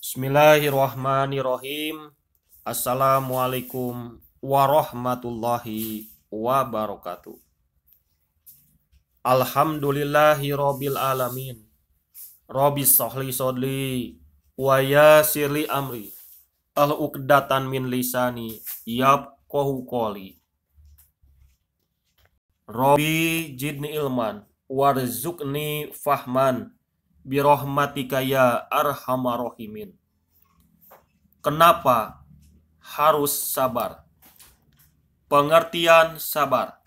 Bismillahirrahmanirrahim. Assalamualaikum warahmatullahi wabarakatuh. Alhamdulillahi rabbil alamin. Rabbis sahli sodli wa yassirli amri. Al-uqdatan min lisani yafqahu qawli. Rabbi jidni ilman warzuqni fahman birahmatika ya arhamar rahimin. Kenapa harus sabar? Pengertian sabar.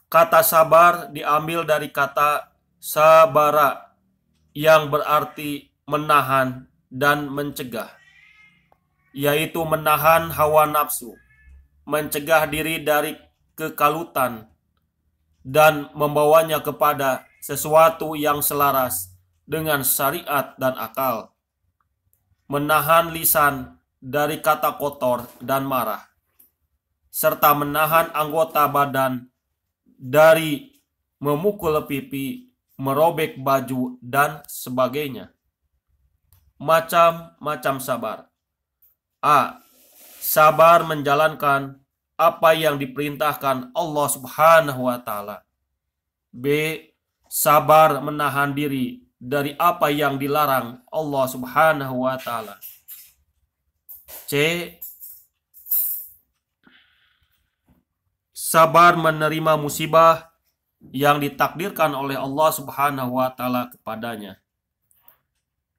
Kata sabar diambil dari kata sabara yang berarti menahan dan mencegah, yaitu menahan hawa nafsu, mencegah diri dari kekalutan, dan membawanya kepada sesuatu yang selaras dengan syariat dan akal. Menahan lisan dari kata kotor dan marah, serta menahan anggota badan dari memukul pipi, merobek baju, dan sebagainya. Macam-macam sabar. A. Sabar menjalankan apa yang diperintahkan Allah Subhanahu wa Ta'ala. B. Sabar menahan diri dari apa yang dilarang Allah Subhanahu wa Ta'ala. C. Sabar menerima musibah yang ditakdirkan oleh Allah Subhanahu wa Ta'ala kepadanya.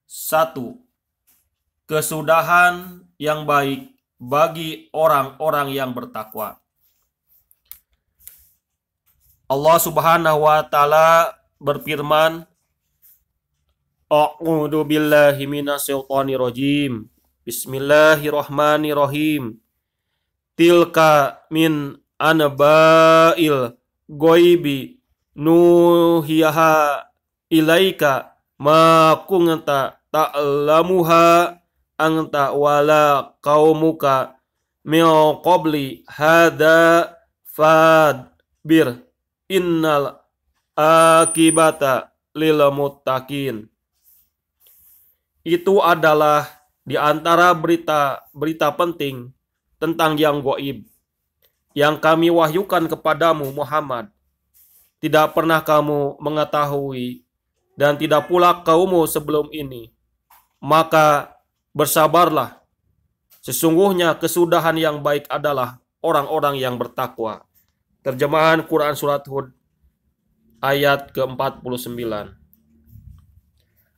1. Kesudahan yang baik bagi orang-orang yang bertakwa. Allah Subhanahu wa Ta'ala berfirman, A'udzu billahi minasyaitonir rajim. Bismillahirrahmanirrahim. Tilka min anba'il ghaibi nuhiyaha ilaika ma kunta ta'lamuha anta wala qaumuka min qabli hadza fadbir innal akibata lil muttaqin. Itu adalah di antara berita penting tentang yang gaib yang kami wahyukan kepadamu Muhammad. Tidak pernah kamu mengetahui dan tidak pula kaummu sebelum ini. Maka bersabarlah. Sesungguhnya kesudahan yang baik adalah orang-orang yang bertakwa. Terjemahan Quran Surat Hud ayat ke-49.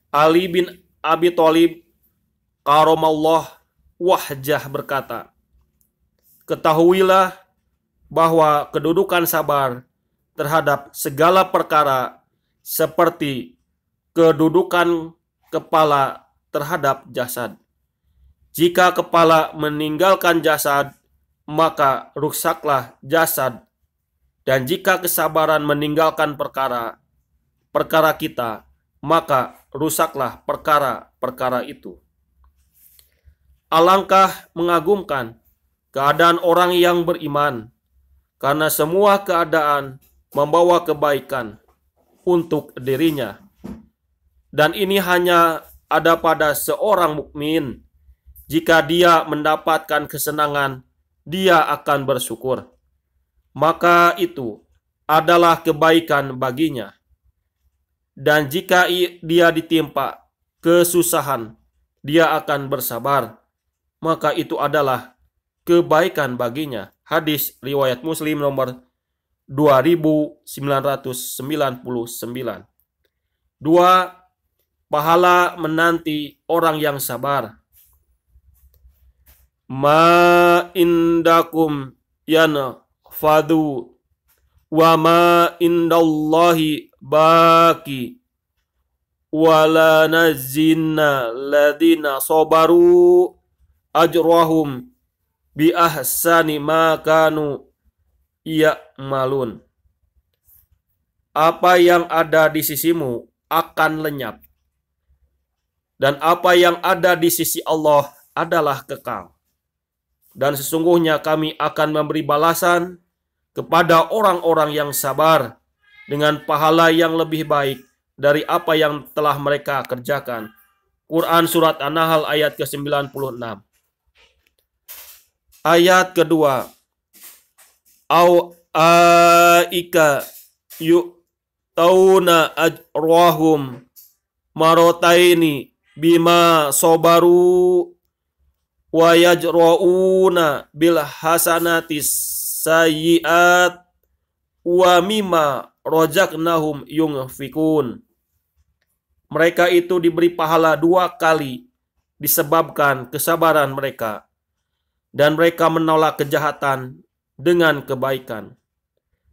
Ali bin Abi Thalib karamallahu wajhah berkata, ketahuilah bahwa kedudukan sabar terhadap segala perkara seperti kedudukan kepala terhadap jasad. Jika kepala meninggalkan jasad, maka rusaklah jasad. Dan jika kesabaran meninggalkan perkara kita, maka rusaklah perkara-perkara itu. Alangkah mengagumkan keadaan orang yang beriman, karena semua keadaan membawa kebaikan untuk dirinya. Dan ini hanya ada pada seorang mukmin. Jika dia mendapatkan kesenangan, dia akan bersyukur. Maka itu adalah kebaikan baginya. Dan jika dia ditimpa kesusahan, dia akan bersabar. Maka itu adalah kebaikan baginya. Hadis riwayat Muslim nomor 2999. 2. Pahala menanti orang yang sabar. Ma indakum yanfadu wa ma indallahi baki wala nazinna ladina sabaru ajrahum bi ahsani ma kanu ya'malun. Apa yang ada di sisimu akan lenyap, dan apa yang ada di sisi Allah adalah kekal. Dan sesungguhnya kami akan memberi balasan kepada orang-orang yang sabar dengan pahala yang lebih baik dari apa yang telah mereka kerjakan. Quran Surat An-Nahl ayat ke-96. Ayat kedua, au aika yu'tauna ajrahum marotaini bima sobaru wa yajra'una bil hasanatis sayyi'at wa mimma rojaknahum yunfikun. Mereka itu diberi pahala 2 kali disebabkan kesabaran mereka, dan mereka menolak kejahatan dengan kebaikan.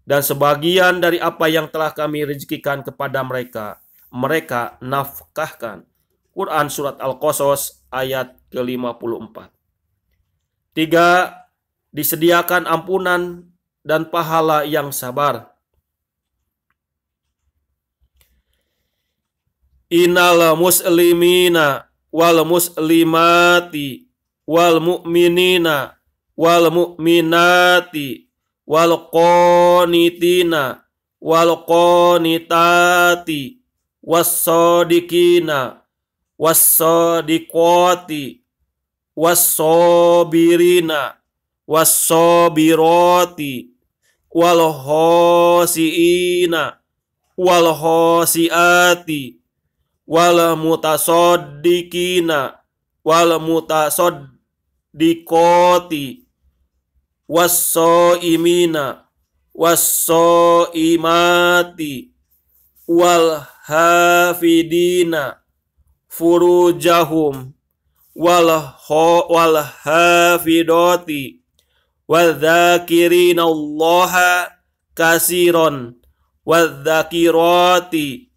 Dan sebagian dari apa yang telah kami rezekikan kepada mereka, mereka nafkahkan. Quran Surat Al-Qasas ayat ke-54. 3. Disediakan ampunan dan pahala yang sabar. Innal muslimina wal muslimati wal mu'minina wal mu'minati wal qanitina wal qanitati was-sadiqina was-sadiqati was-sabirina was-sabirati wal khasiina wal khasiati wal mutasaddiqina wal mutasaddiqati was-shaimina was-shaimati wal hafidina furujahum wal hafidati wal dzakirina Allaha katsiran wal dzakirati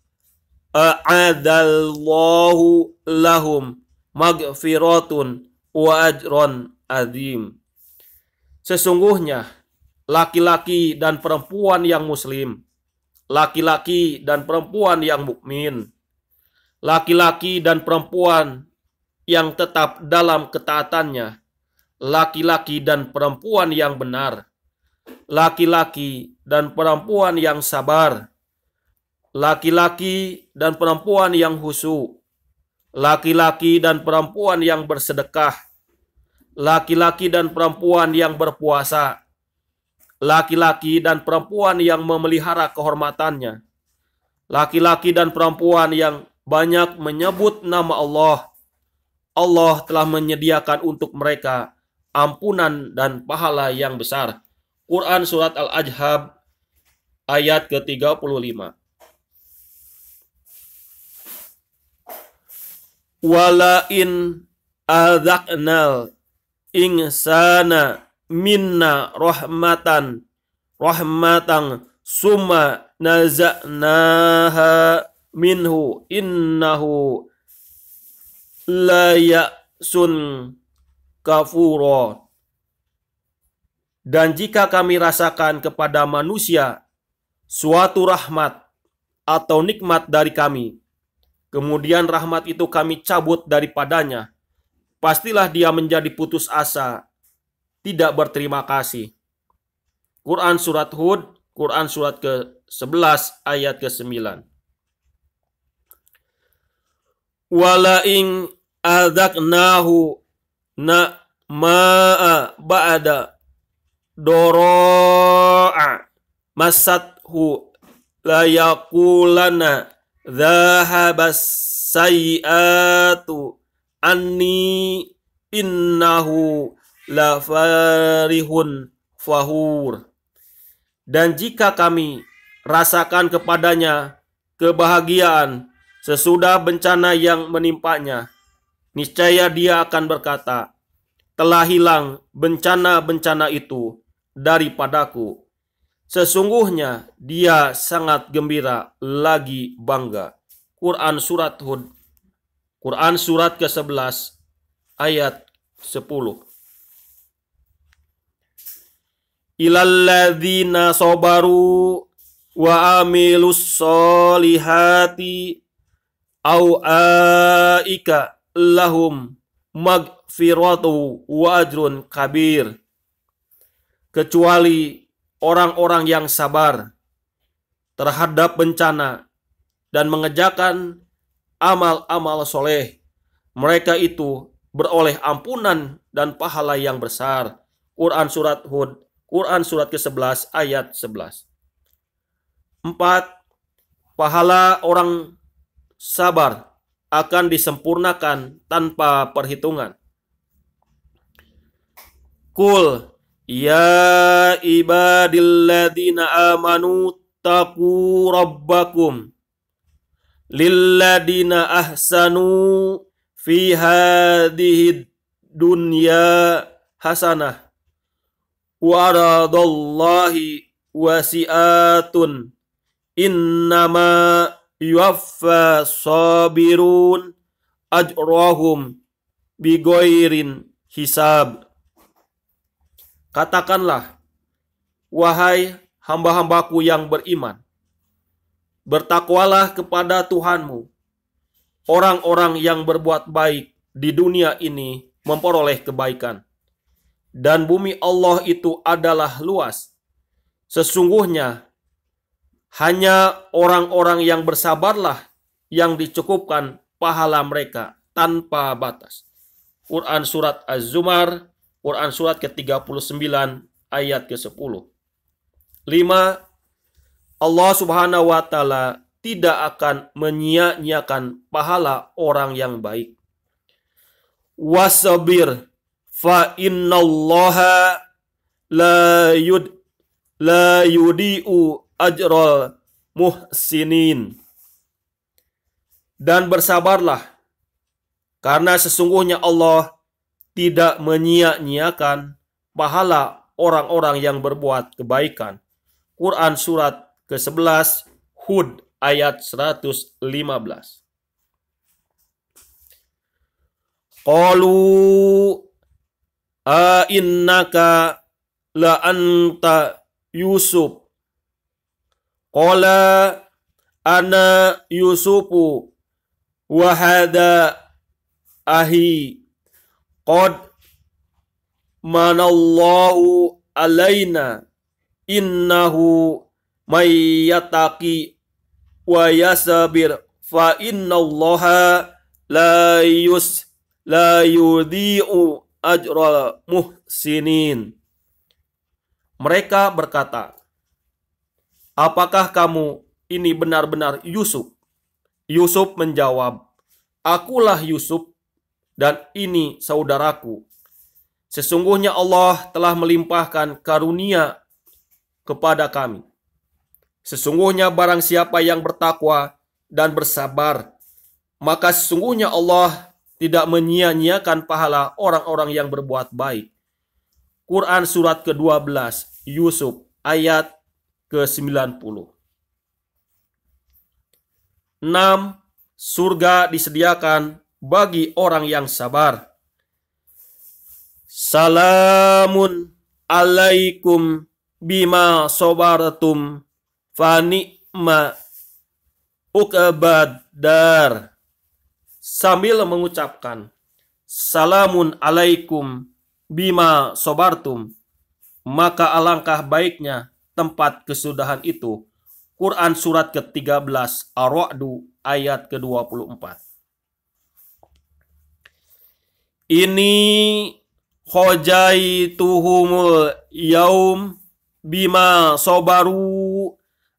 a'adallahu lahum magfiratun wa ajron azim. Sesungguhnya laki-laki dan perempuan yang muslim, laki-laki dan perempuan yang mukmin, laki-laki dan perempuan yang tetap dalam ketaatannya, laki-laki dan perempuan yang benar, laki-laki dan perempuan yang sabar, laki-laki dan perempuan yang khusyuk, laki-laki dan perempuan yang bersedekah, laki-laki dan perempuan yang berpuasa, laki-laki dan perempuan yang memelihara kehormatannya, laki-laki dan perempuan yang banyak menyebut nama Allah. Allah telah menyediakan untuk mereka ampunan dan pahala yang besar. Quran Surat Al-Ahzab ayat ke-35. Wala in adzaqnal insana minna rahmatan summa naza'naha minhu innahu la ya'sun kafura. Dan jika kami rasakan kepada manusia suatu rahmat atau nikmat dari kami, kemudian rahmat itu kami cabut daripadanya, pastilah dia menjadi putus asa, tidak berterima kasih. Quran Surat Hud, Quran Surat ke-11 ayat ke-9. Wala in adzaqnahu ma'a ba'da doro'a masathu la yakulana dhahabas sayyiatu anni innahu la farihun fahur. Dan jika kami rasakan kepadanya kebahagiaan sesudah bencana yang menimpanya, niscaya dia akan berkata, telah hilang bencana-bencana itu daripadaku. Sesungguhnya dia sangat gembira lagi bangga. Quran Surat Hud, Quran Surat ke-11 ayat 10. Ilalladzina sabaru wa amilus solihati aika lahum magfiratu wa ajrun kabir. Kecuali orang-orang yang sabar terhadap bencana dan mengerjakan amal-amal soleh, Mereka itu beroleh ampunan dan pahala yang besar. Quran surat Hud, Quran surat ke-11 ayat 11. 4. Pahala orang sabar akan disempurnakan tanpa perhitungan. Qul ya ibadilladzina amanu taqu rabbakum lilladina ahsanu fi hadhihi dunya hasanah waradallahi wasi'atun innama yuwaffa sabirun ajrahum bigairin hisab. Katakanlah, wahai hamba-hambaku yang beriman, bertakwalah kepada Tuhanmu. Orang-orang yang berbuat baik di dunia ini memperoleh kebaikan. Dan bumi Allah itu adalah luas. Sesungguhnya, hanya orang-orang yang bersabarlah yang dicukupkan pahala mereka tanpa batas. Quran surat Az-Zumar, Quran surat ke-39 ayat ke-10. 5. Allah Subhanahu wa taala tidak akan menyia-nyiakan pahala orang yang baik. Wasabir fa innallaha la yudi'u ajral muhsinin. Dan bersabarlah, karena sesungguhnya Allah tidak menyia-nyiakan pahala orang-orang yang berbuat kebaikan. Quran surat ke-11 Hud ayat 115. Qalu a innaka la anta Yusuf. Qala ana Yusufu wa hadha ahi qad manallahu alaina innahu may yattaqi wa yasbir fa innallaha la yudhi'u ajral muhsinin. Mereka berkata, apakah kamu ini benar-benar Yusuf? Yusuf menjawab, akulah Yusuf dan ini saudaraku. Sesungguhnya Allah telah melimpahkan karunia kepada kami. Sesungguhnya barang siapa yang bertakwa dan bersabar, maka sesungguhnya Allah tidak menyia-nyiakan pahala orang-orang yang berbuat baik. Quran surat ke-12 Yusuf ayat ke-90. 6. Surga disediakan bagi orang yang sabar. Salamun alaikum bima sabartum fa ni'ma uqbadar. Sambil mengucapkan salamun alaikum bima sabartum, maka alangkah baiknya tempat kesudahan itu. Quran surat ke-13 Ar-Ra'd ayat ke-24. Ini khojaituhumul yaum bima sabaru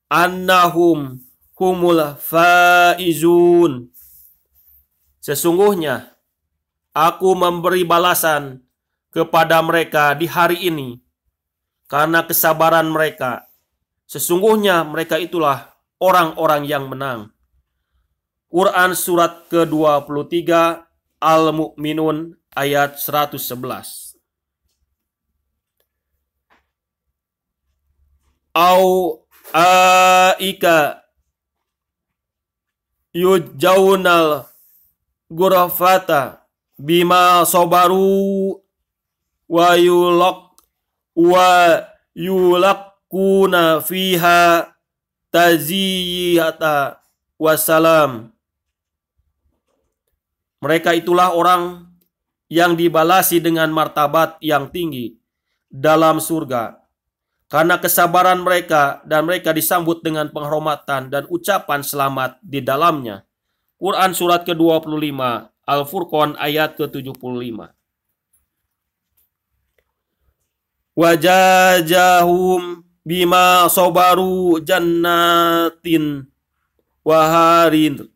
annahum humul faizun. Sesungguhnya aku memberi balasan kepada mereka di hari ini karena kesabaran mereka. Sesungguhnya mereka itulah orang-orang yang menang. Quran surat ke-23 Al-Mu'minun ayat 111. Au aika yujjaunal ghurafata bima sabaru wa yulaquna fiha taziyata wassalam. Mereka itulah orang yang dibalasi dengan martabat yang tinggi dalam surga karena kesabaran mereka, dan mereka disambut dengan penghormatan dan ucapan selamat di dalamnya. Quran surat ke-25 Al-Furqan ayat ke-75. Wajajahum bima sobaru jannatin waharin.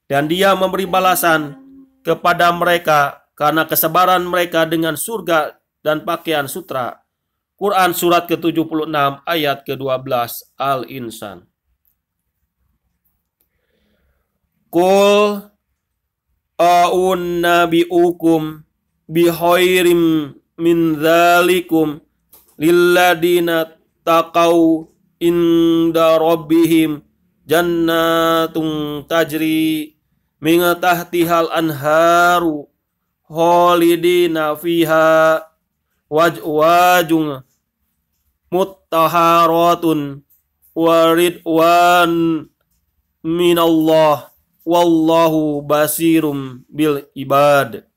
Dan dia memberi balasan kepada mereka karena kesabaran mereka dengan surga dan pakaian sutra. Quran surat ke-76 ayat ke-12 Al-Insan. Qul a'unnabi'ukum bihairim min dzalikum lilladina taqaw inda rabbihim jannatun tajri min tahtihal anharu khalidina fiha wajwajun muttaharatun waridwan minallah wallahu basirum bil ibad.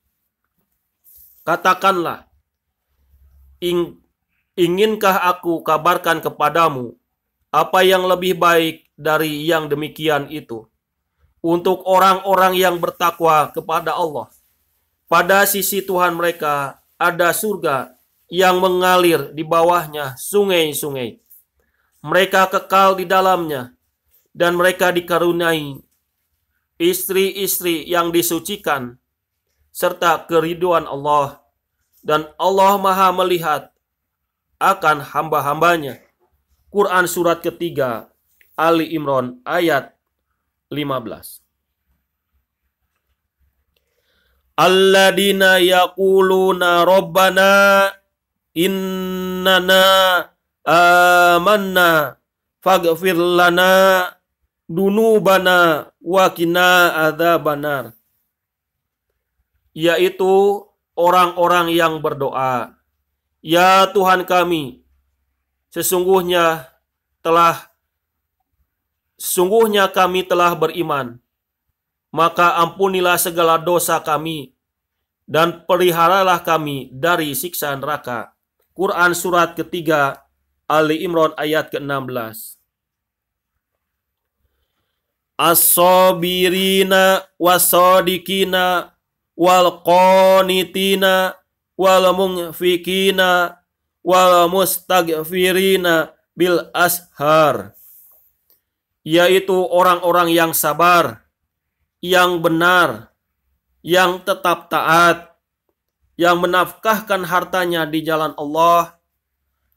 Katakanlah, inginkah aku kabarkan kepadamu apa yang lebih baik dari yang demikian itu untuk orang-orang yang bertakwa kepada Allah. Pada sisi Tuhan mereka ada surga yang mengalir di bawahnya sungai-sungai. Mereka kekal di dalamnya dan mereka dikaruniai istri-istri yang disucikan serta keriduan Allah, dan Allah Maha melihat akan hamba-hambanya. Quran surat ketiga Ali Imran ayat 15. Alladina yaquluna rabbana innana amanna faghfir lana dunubana wa qina adzabannar. Yaitu orang-orang yang berdoa, ya Tuhan kami, sesungguhnya kami telah beriman, maka ampunilah segala dosa kami dan peliharalah kami dari siksa neraka. Quran surat ketiga Ali Imran ayat ke-16. As-sabirina was-sadiqina wal qanitina wal munfikina wal mustaghfirina bil ashar. Yaitu orang-orang yang sabar, yang benar, yang tetap taat, yang menafkahkan hartanya di jalan Allah,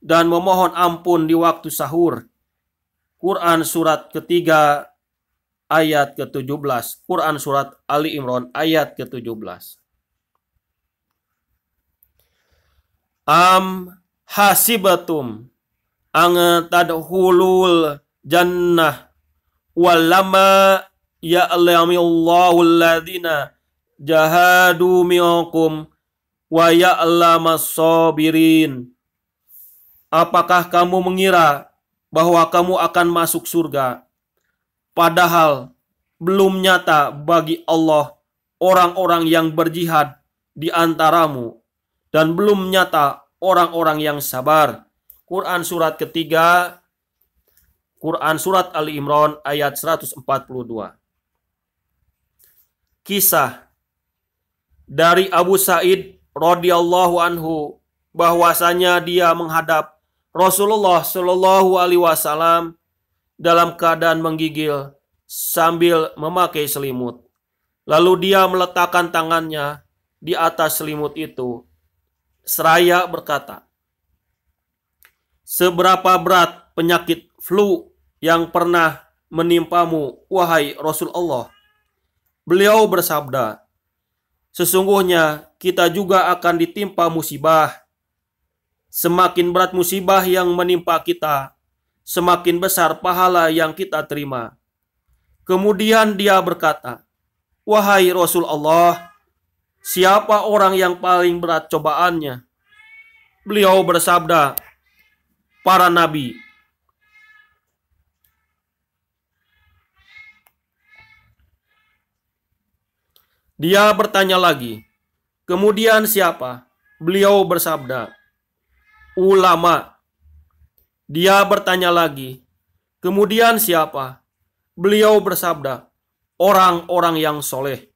dan memohon ampun di waktu sahur. Quran surat ketiga ayat ke-17. Quran surat Ali Imran ayat ke-17. Am hasibatum ang tadkhulul jannah walama ya'lamillahu alladhina jahadu minkum wa ya'lamas sabirin. Apakah kamu mengira bahwa kamu akan masuk surga, padahal belum nyata bagi Allah orang-orang yang berjihad di antaramu, dan belum nyata orang-orang yang sabar. Quran surat ketiga, Quran surat Ali Imran ayat 142. Kisah dari Abu Sa'id radhiyallahu anhu bahwasanya dia menghadap Rasulullah Shallallahu alaihi wasallam dalam keadaan menggigil sambil memakai selimut. Lalu dia meletakkan tangannya di atas selimut itu seraya berkata, "Seberapa berat penyakit flu yang pernah menimpamu, wahai Rasulullah?" Beliau bersabda, "Sesungguhnya kita juga akan ditimpa musibah. Semakin berat musibah yang menimpa kita, semakin besar pahala yang kita terima." Kemudian dia berkata, "Wahai Rasulullah, siapa orang yang paling berat cobaannya?" Beliau bersabda, "Para nabi." Dia bertanya lagi, "Kemudian siapa?" Beliau bersabda, "Ulama." Dia bertanya lagi, "Kemudian siapa?" Beliau bersabda, "Orang-orang yang soleh."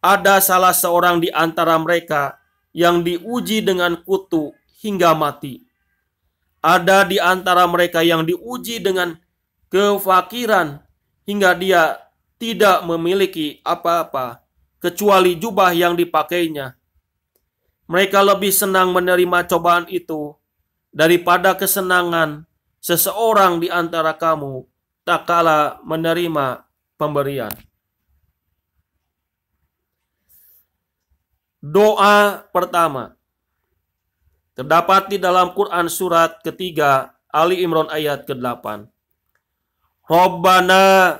ada salah seorang di antara mereka yang diuji dengan kutu hingga mati. Ada di antara mereka yang diuji dengan kefakiran hingga dia tidak memiliki apa-apa kecuali jubah yang dipakainya. Mereka lebih senang menerima cobaan itu daripada kesenangan seseorang di antara kamu tak kala menerima pemberian. Doa pertama terdapat di dalam Quran surat ketiga Ali Imran ayat ke-8. Rabbana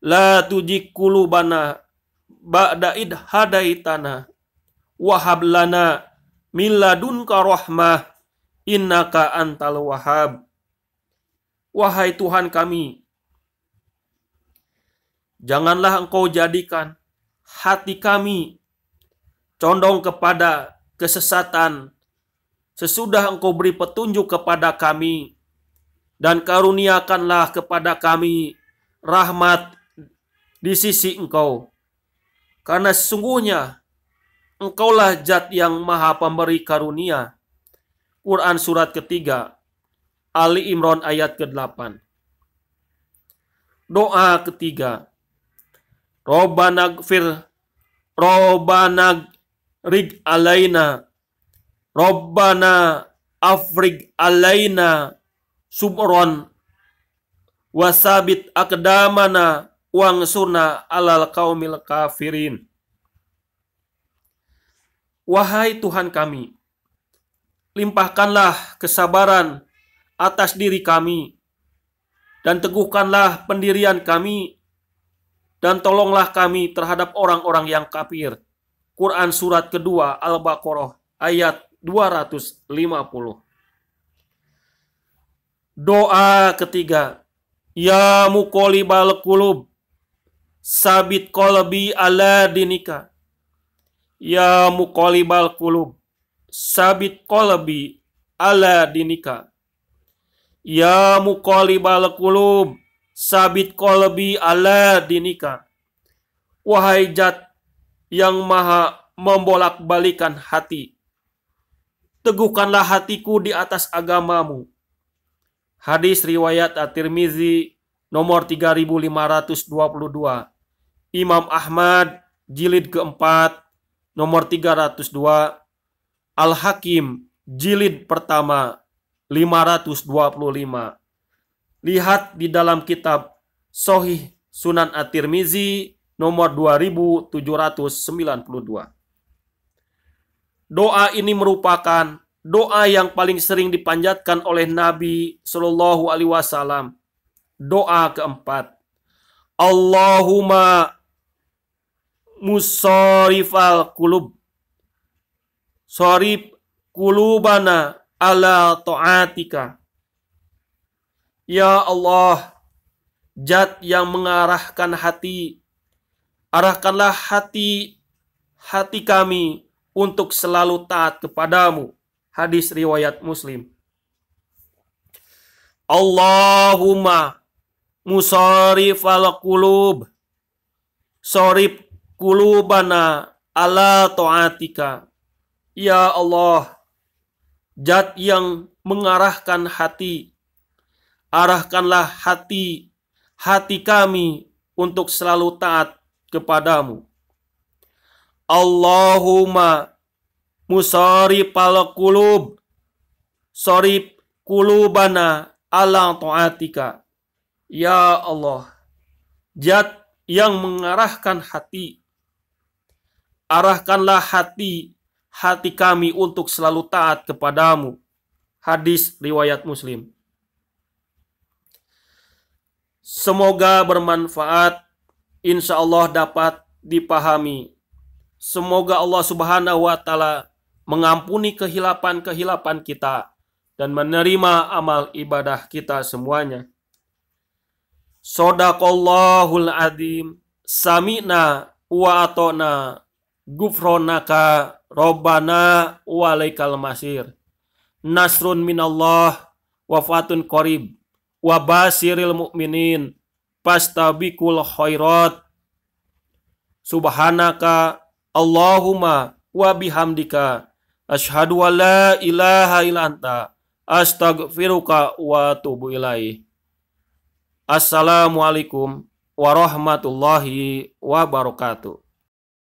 la tujik qulubana ba'da id hadaitana wa hab lana min ladunka rahmah innaka antal wahhab. Wahai Tuhan kami, janganlah Engkau jadikan hati kami condong kepada kesesatan sesudah Engkau beri petunjuk kepada kami, dan karuniakanlah kepada kami rahmat di sisi Engkau. Karena sesungguhnya Engkaulah Zat yang Maha Pemberi karunia. Quran surat ketiga Ali Imran ayat ke-8. Doa ketiga. Rabbana rig alaina. Rabbana afrig alaina subron wasabit akdamana wangsurna alal qaumil kafirin. Wahai Tuhan kami, limpahkanlah kesabaran atas diri kami, dan teguhkanlah pendirian kami, dan tolonglah kami terhadap orang-orang yang kafir. Quran surat kedua Al-Baqarah ayat 250. Doa ketiga. Ya muqallibal qulub, sabit qalbi ala dinika. Ya muqallibal qulub, sabit qalbi ala dinika. Ya muqallibal qulub, sabit qalbi ala dinika. Wahai Zat yang Maha membolak-balikan hati, teguhkanlah hatiku di atas agamamu. Hadis riwayat At-Tirmizi nomor 3522. Imam Ahmad jilid keempat nomor 302. Al-Hakim jilid pertama 525. Lihat di dalam kitab Sahih Sunan At-Tirmizi nomor 2792. Doa ini merupakan doa yang paling sering dipanjatkan oleh Nabi Shallallahu Alaihi Wasallam. Doa keempat. Allahumma musarrifal qulub, sarif qulubana ala ta'atika. Ya Allah, Zat yang mengarahkan hati, arahkanlah hati kami untuk selalu taat kepadamu. Hadis riwayat Muslim. Allahumma musarrifal qulub, sarif qulubana ala ta'atika. Ya Allah, Zat yang mengarahkan hati, arahkanlah hati kami untuk selalu taat kepadamu. Allahumma musarrifal qulub, sarif qulubana ala ta'atika. Ya Allah, Zat yang mengarahkan hati, arahkanlah hati kami untuk selalu taat kepadamu. Hadis riwayat Muslim. Semoga bermanfaat, insya Allah dapat dipahami. Semoga Allah Subhanahu wa Ta'ala mengampuni kehilapan-kehilapan kita dan menerima amal ibadah kita semuanya. Shadaqallahul adzim. Sami'na wa ata'na. Gufronaka Rabbana walaikal masir. Nasrun minallah wa fatun qarib wa basiril mu'minin fastabiqul khairat. Subhanaka Allahumma wa bihamdika asyhadu an la ilaha illa anta astaghfiruka wa atubu ilaih. Assalamualaikum warahmatullahi wabarakatuh.